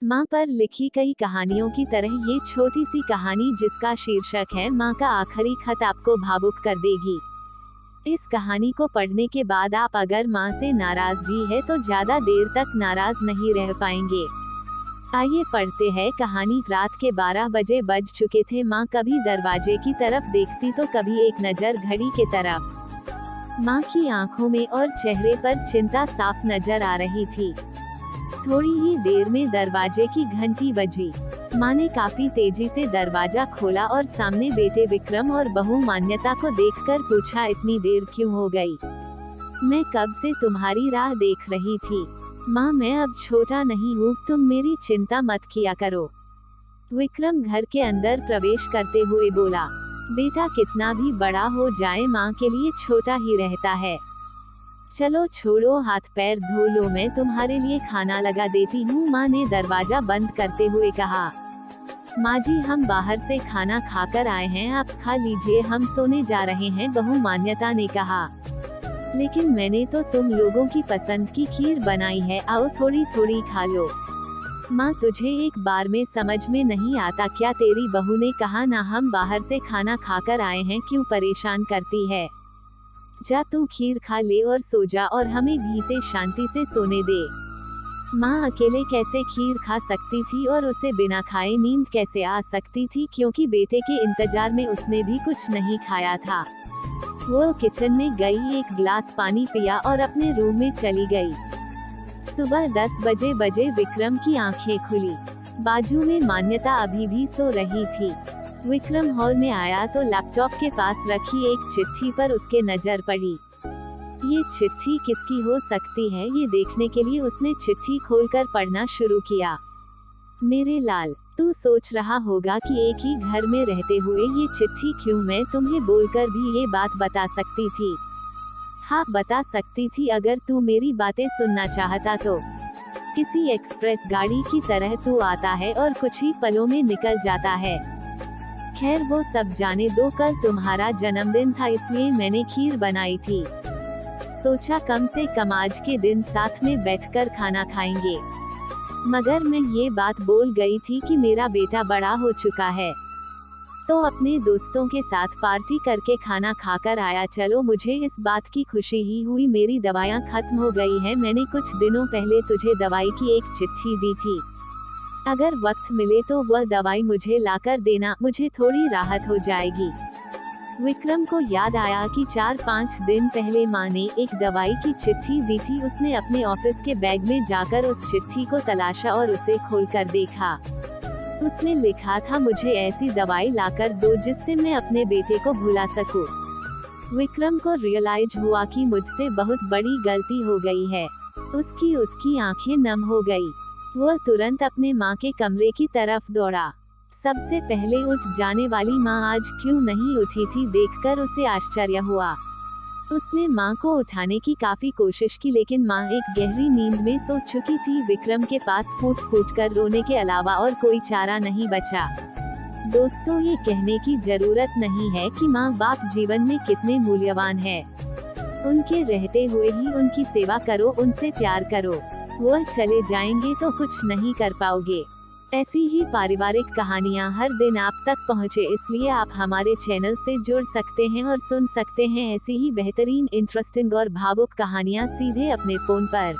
माँ पर लिखी कई कहानियों की तरह ये छोटी सी कहानी जिसका शीर्षक है माँ का आखिरी खत आपको भावुक कर देगी। इस कहानी को पढ़ने के बाद आप अगर माँ से नाराज भी है तो ज्यादा देर तक नाराज नहीं रह पाएंगे। आइए पढ़ते हैं कहानी। रात के 12 बजे बज चुके थे। माँ कभी दरवाजे की तरफ देखती तो कभी एक नजर घड़ी की तरफ। माँ की आंखों में और चेहरे पर चिंता साफ नजर आ रही थी। थोड़ी ही देर में दरवाजे की घंटी बजी। माँ ने काफी तेजी से दरवाजा खोला और सामने बेटे विक्रम और बहू मान्यता को देखकर पूछा, इतनी देर क्यों हो गई? मैं कब से तुम्हारी राह देख रही थी। माँ, मैं अब छोटा नहीं हूँ, तुम मेरी चिंता मत किया करो। विक्रम घर के अंदर प्रवेश करते हुए बोला, बेटा कितना भी बड़ा हो जाए माँ के लिए छोटा ही रहता है। चलो छोड़ो, हाथ पैर धो लो, मैं तुम्हारे लिए खाना लगा देती हूँ। माँ ने दरवाजा बंद करते हुए कहा, माँ जी हम बाहर से खाना खाकर आए हैं, आप खा लीजिए, हम सोने जा रहे हैं। बहू मान्यता ने कहा, लेकिन मैंने तो तुम लोगों की पसंद की खीर बनाई है, आओ थोड़ी थोड़ी खा लो। माँ तुझे एक बार में समझ में नहीं आता क्या? तेरी बहू ने कहा, ना हम बाहर से खाना खाकर आए हैं, क्यों परेशान करती है? जा तू खीर खा ले और सो जा, और हमें भी से शांति से सोने दे। माँ अकेले कैसे खीर खा सकती थी और उसे बिना खाए नींद कैसे आ सकती थी, क्योंकि बेटे के इंतजार में उसने भी कुछ नहीं खाया था। वो किचन में गई, एक गिलास पानी पिया और अपने रूम में चली गई। सुबह 10 बजे विक्रम की आंखें खुली। बाजू में मान्यता अभी भी सो रही थी। विक्रम हॉल में आया तो लैपटॉप के पास रखी एक चिट्ठी पर उसके नजर पड़ी। ये चिट्ठी किसकी हो सकती है, ये देखने के लिए उसने चिट्ठी खोलकर पढ़ना शुरू किया। मेरे लाल, तू सोच रहा होगा कि एक ही घर में रहते हुए ये चिट्ठी क्यों? मैं तुम्हें बोलकर भी ये बात बता सकती थी। हाँ बता सकती थी, अगर तू मेरी बातें सुनना चाहता तो। किसी एक्सप्रेस गाड़ी की तरह तू आता है और कुछ ही पलों में निकल जाता है। खैर वो सब जाने दो, कल तुम्हारा जन्मदिन था इसलिए मैंने खीर बनाई थी। सोचा कम से कम आज के दिन साथ में बैठकर खाना खाएंगे। मगर मैं ये बात बोल गई थी कि मेरा बेटा बड़ा हो चुका है, तो अपने दोस्तों के साथ पार्टी करके खाना खाकर आया। चलो, मुझे इस बात की खुशी ही हुई मेरी दवाइयाँ खत्म हो गई है। मैंने कुछ दिनों पहले तुझे दवाई की एक चिट्ठी दी थी, अगर वक्त मिले तो वह दवाई मुझे लाकर देना, मुझे थोड़ी राहत हो जाएगी। विक्रम को याद आया कि 4-5 दिन पहले माँ ने एक दवाई की चिट्ठी दी थी। उसने अपने ऑफिस के बैग में जाकर उस चिट्ठी को तलाशा और उसे खोलकर देखा। उसमें लिखा था, मुझे ऐसी दवाई लाकर दो जिससे मैं अपने बेटे को भुला सकूं। विक्रम को रियलाइज हुआ कि मुझसे बहुत बड़ी गलती हो गई है। उसकी आंखें नम हो गई। वह तुरंत अपने माँ के कमरे की तरफ दौड़ा। सबसे पहले उठ जाने वाली माँ आज क्यों नहीं उठी थी, देखकर उसे आश्चर्य हुआ। उसने माँ को उठाने की काफी कोशिश की, लेकिन माँ एक गहरी नींद में सो चुकी थी। विक्रम के पास फूट कर रोने के अलावा और कोई चारा नहीं बचा। दोस्तों, ये कहने की जरूरत नहीं है कि माँ बाप जीवन में कितने मूल्यवान है। उनके रहते हुए ही उनकी सेवा करो, उनसे प्यार करो। वह चले जाएंगे तो कुछ नहीं कर पाओगे। ऐसी ही पारिवारिक कहानियाँ हर दिन आप तक पहुँचे, इसलिए आप हमारे चैनल से जुड़ सकते हैं और सुन सकते हैं ऐसी ही बेहतरीन, इंटरेस्टिंग और भावुक कहानियाँ सीधे अपने फोन पर।